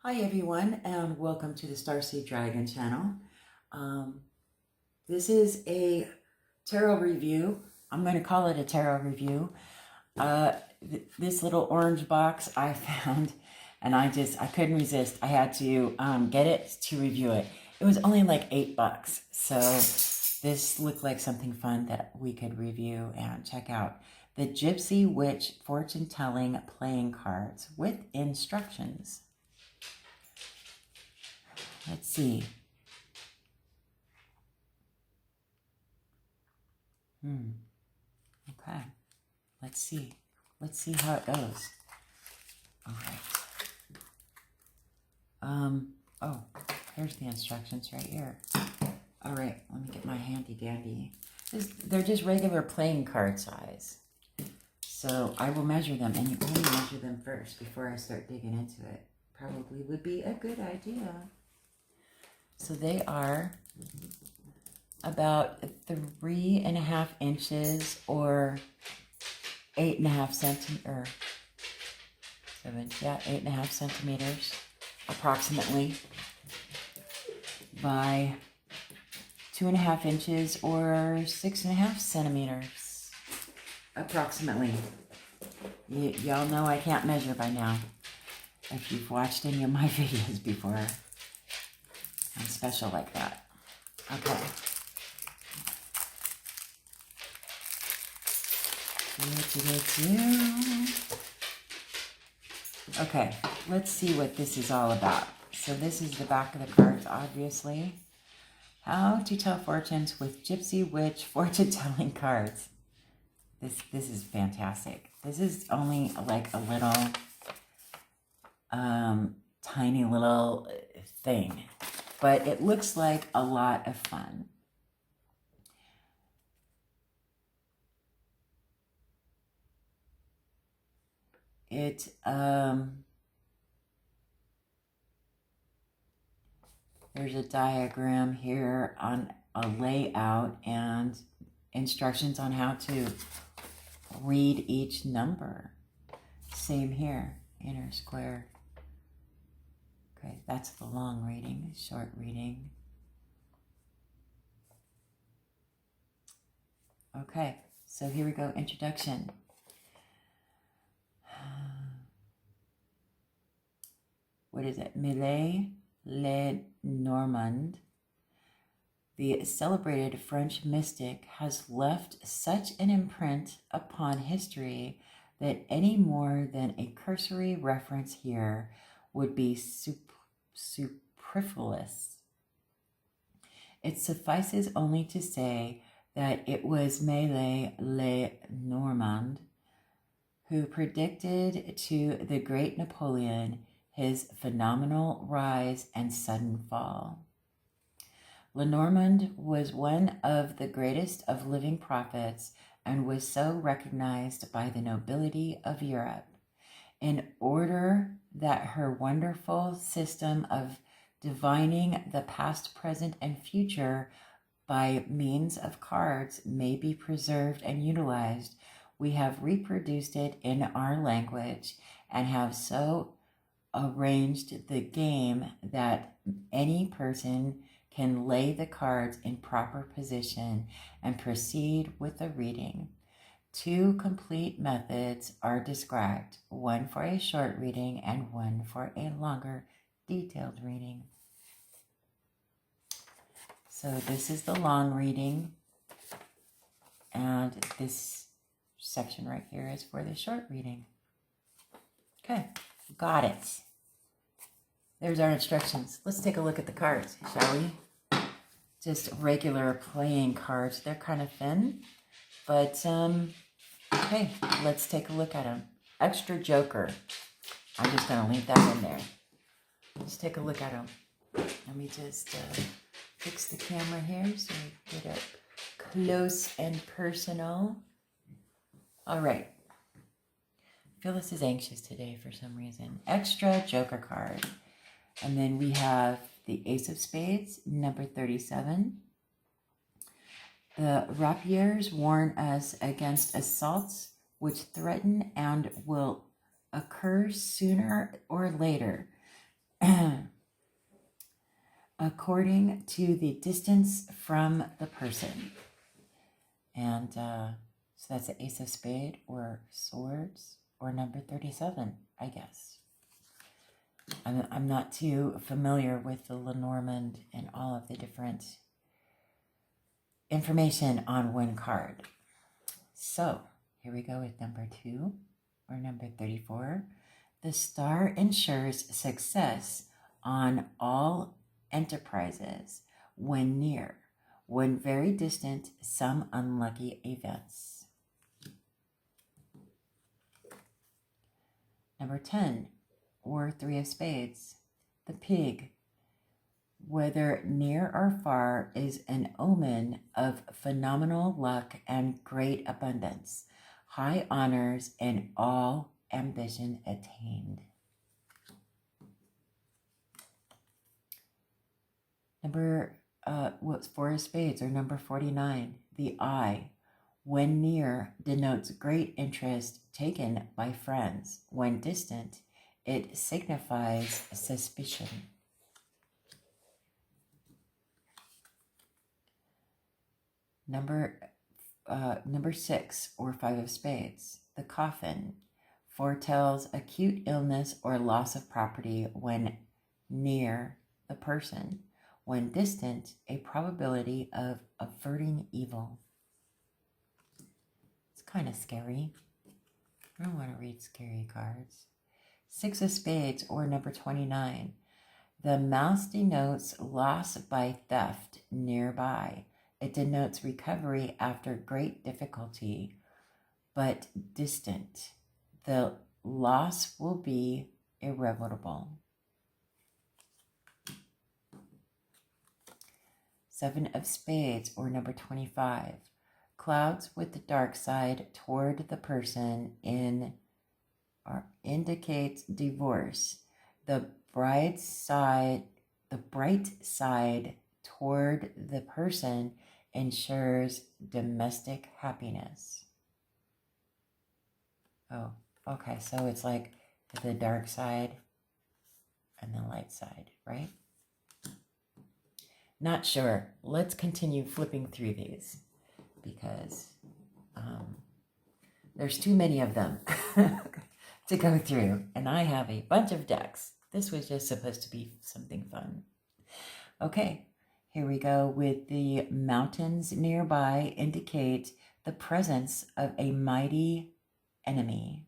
Hi everyone, and welcome to the Starseed Dragon channel. This is a tarot review. I'm going to call it a tarot review. This little orange box I found, and I couldn't resist. I had to get it to review it. It was only like $8, so this looked like something fun that we could review and check out. The Gypsy Witch Fortune Telling Playing Cards with instructions. Let's see. Okay. Let's see. Let's see how it goes. All right. Oh, here's the instructions right here. All right, let me get my handy dandy. They're just regular playing card size. So I will measure them, and you only measure them first before I start digging into it. Probably would be a good idea. So they are about 3.5 inches or 8.5 centimeters, 8.5 centimeters approximately by 2.5 inches or 6.5 centimeters approximately. Y'all know I can't measure by now. If you've watched any of my videos before, I'm special like that. Okay. Okay, let's see what this is all about. So this is the back of the cards, obviously. How to tell fortunes with Gypsy Witch fortune telling cards. This is fantastic. This is only like a little tiny little thing, but it looks like a lot of fun. There's a diagram here on a layout and instructions on how to read each number. Same here, inner square. Okay, that's the long reading, short reading. Okay, so here we go, introduction. What is it? Lenormand, the celebrated French mystic, has left such an imprint upon history that any more than a cursory reference here would be superfluous. It suffices only to say that it was Lenormand who predicted to the great Napoleon his phenomenal rise and sudden fall. Lenormand was one of the greatest of living prophets and was so recognized by the nobility of Europe. In order that her wonderful system of divining the past, present, and future by means of cards may be preserved and utilized, we have reproduced it in our language and have so arranged the game that any person can lay the cards in proper position and proceed with the reading. 2 complete methods are described, one for a short reading and one for a longer, detailed reading. So this is the long reading, and this section right here is for the short reading. Okay, got it. There's our instructions. Let's take a look at the cards, shall we? Just regular playing cards. They're kind of thin, but okay, let's take a look at them. Extra Joker. I'm just going to leave that in there. Let's take a look at them. Let me just fix the camera here so we get up close and personal. All right. Phyllis is anxious today for some reason. Extra Joker card. And then we have the Ace of Spades, number 37. The rapiers warn us against assaults which threaten and will occur sooner or later. according to the distance from the person. And so that's the Ace of Spades or Swords or number 37, I guess. I'm not too familiar with the Lenormand and all of the different information on one card. So here we go with number 2 or number 34. The star ensures success on all enterprises when near, when very distant, some unlucky events. Number 10, or 3 of Spades, the pig, whether near or far, is an omen of phenomenal luck and great abundance, high honors, and all ambition attained. Number 4 of Spades, or number 49, the eye, when near, denotes great interest taken by friends. When distant, it signifies suspicion. Number 6, or 5 of Spades, the coffin, foretells acute illness or loss of property when near the person. When distant, a probability of averting evil. It's kind of scary. I don't want to read scary cards. 6 of Spades, or number 29. The mouse denotes loss by theft nearby. It denotes recovery after great difficulty, but distant. The loss will be irreparable. 7 of Spades, or number 25. Clouds with the dark side toward the person indicates divorce. The bright side toward the person ensures domestic happiness. Oh, okay. So it's like the dark side and the light side, right? Not sure. Let's continue flipping through these because there's too many of them to go through, and I have a bunch of decks. This was just supposed to be something fun. Okay, here we go with the mountains nearby indicate the presence of a mighty enemy.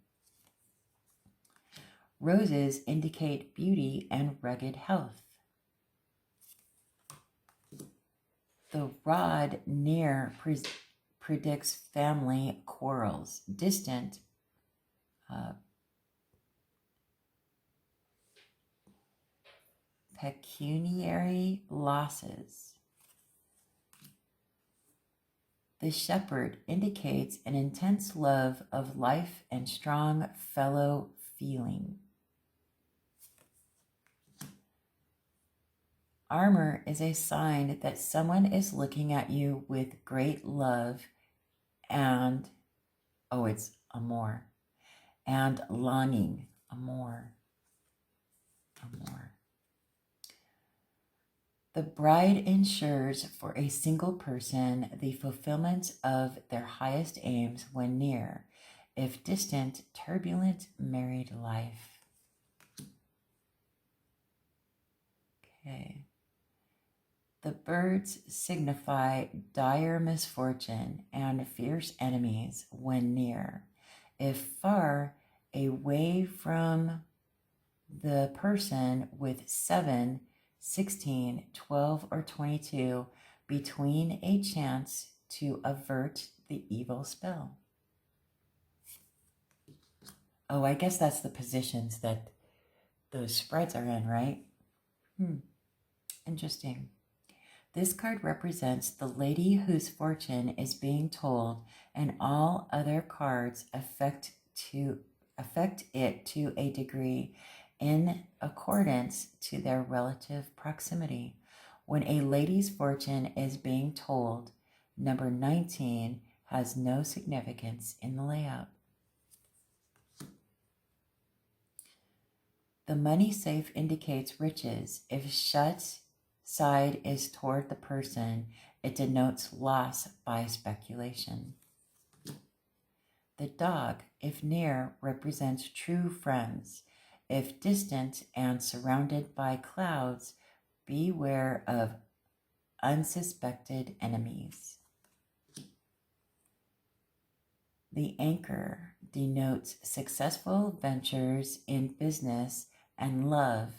Roses indicate beauty and rugged health. The rod near predicts family quarrels. Distant pecuniary losses. The shepherd indicates an intense love of life and strong fellow feeling. Armor is a sign that someone is looking at you with great love and, it's amor, and longing, amor. The bride ensures for a single person the fulfillment of their highest aims when near, if distant, turbulent married life. Okay. The birds signify dire misfortune and fierce enemies when near. If far away from the person with 7, 16, 12, or 22, between a chance to avert the evil spell. Oh, I guess that's the positions that those spreads are in, right? Interesting. This card represents the lady whose fortune is being told, and all other cards affect it to a degree in accordance to their relative proximity. When a lady's fortune is being told, number 19 has no significance in the layout. The money safe indicates riches. If shut side is toward the person, it denotes loss by speculation. The dog, if near, represents true friends. If distant and surrounded by clouds, beware of unsuspected enemies. The anchor denotes successful ventures in business and love,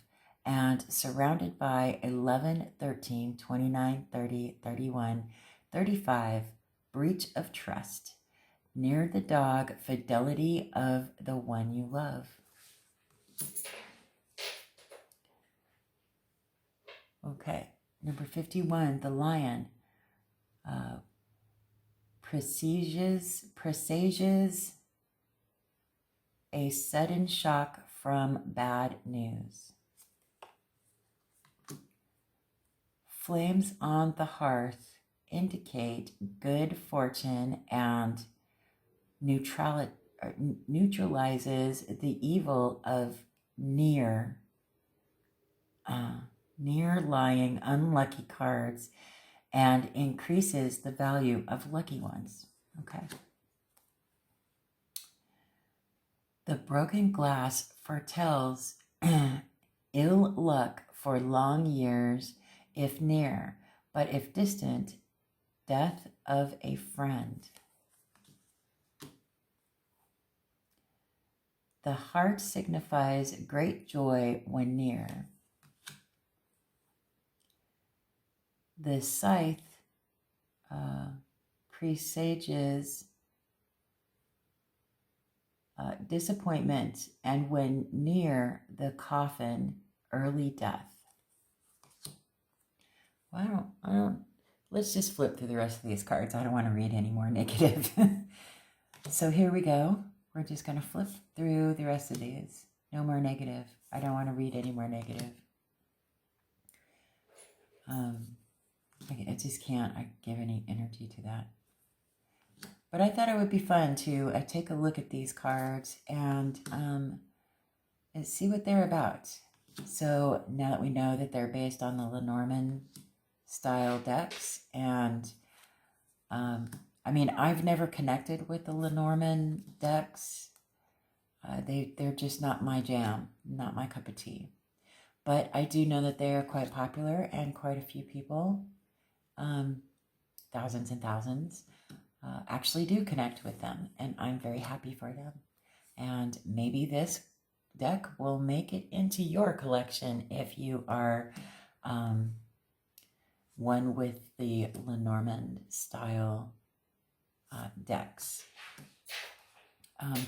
and surrounded by 11, 13, 29, 30, 31, 35, breach of trust. Near the dog, fidelity of the one you love. Okay, number 51, the lion. Presages a sudden shock from bad news. Flames on the hearth indicate good fortune and neutralizes the evil of near lying unlucky cards and increases the value of lucky ones. Okay. The broken glass foretells ill luck for long years if near, but if distant, death of a friend. The heart signifies great joy when near. The scythe presages disappointment, and when near the coffin, early death. Well, I don't, let's just flip through the rest of these cards. I don't want to read any more negative. So here we go. We're just going to flip through the rest of these. No more negative. I don't want to read any more negative. I just can't give any energy to that. But I thought it would be fun to take a look at these cards and see what they're about. So now that we know that they're based on the Lenormand style decks, and I mean, I've never connected with the Lenormand decks. They're just not my jam, not my cup of tea. But I do know that they are quite popular, and quite a few people, thousands and thousands, actually do connect with them, and I'm very happy for them. And maybe this deck will make it into your collection if you are one with the Lenormand style decks.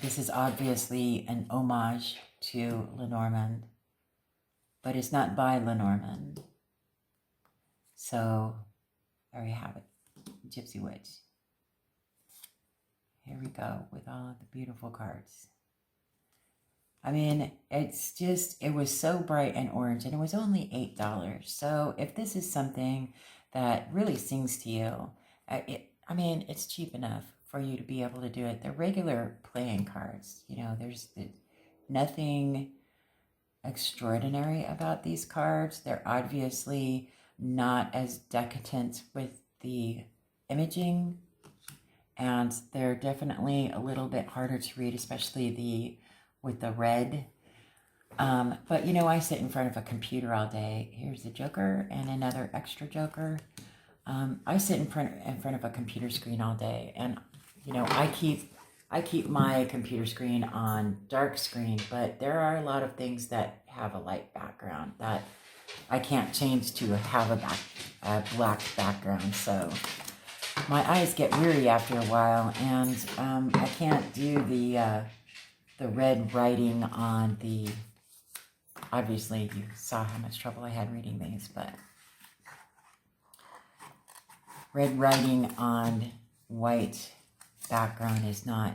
This is obviously an homage to Lenormand, but it's not by Lenormand. So there you have it, Gypsy Witch. Here we go with all of the beautiful cards. I mean, it's just, it was so bright and orange, and it was only $8. So if this is something that really sings to you, I mean, it's cheap enough for you to be able to do it. They're regular playing cards. You know, there's nothing extraordinary about these cards. They're obviously not as decadent with the imaging, and they're definitely a little bit harder to read, especially with the red. But you know, I sit in front of a computer all day. Here's the Joker and another extra Joker. I sit in front of a computer screen all day, and you know, I keep my computer screen on dark screen, but there are a lot of things that have a light background that I can't change to have a black background. So my eyes get weary after a while, and I can't do the red writing on the, obviously you saw how much trouble I had reading these, but red writing on white background is not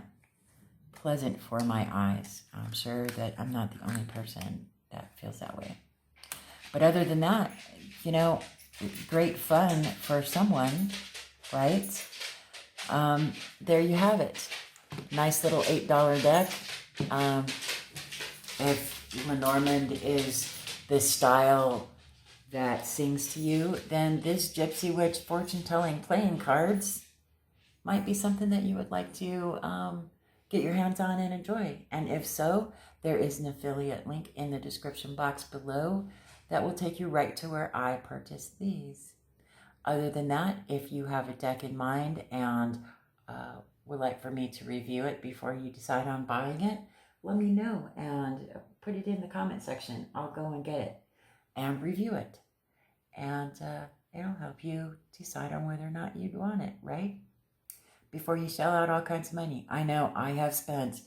pleasant for my eyes. I'm sure that I'm not the only person that feels that way. But other than that, you know, great fun for someone, right? There you have it. Nice little $8 deck. If Lenormand is the style that sings to you, then this Gypsy Witch fortune-telling playing cards might be something that you would like to get your hands on and enjoy. And if so, there is an affiliate link in the description box below that will take you right to where I purchased these. Other than that, if you have a deck in mind and would like for me to review it before you decide on buying it, let me know and put it in the comment section. I'll go and get it and review it. And it'll help you decide on whether or not you'd want it, right? Before you shell out all kinds of money. I know I have spent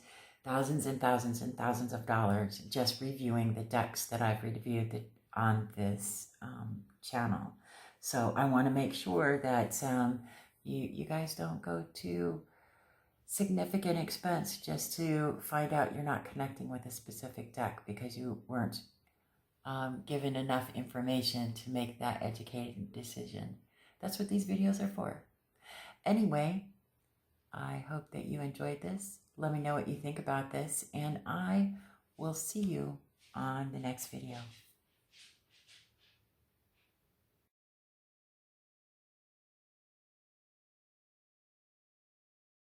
thousands and thousands and thousands of dollars just reviewing the decks that I've reviewed on this channel. So I want to make sure that you guys don't go to significant expense just to find out you're not connecting with a specific deck because you weren't given enough information to make that educated decision. That's what these videos are for. Anyway, I hope that you enjoyed this. Let me know what you think about this, and I will see you on the next video.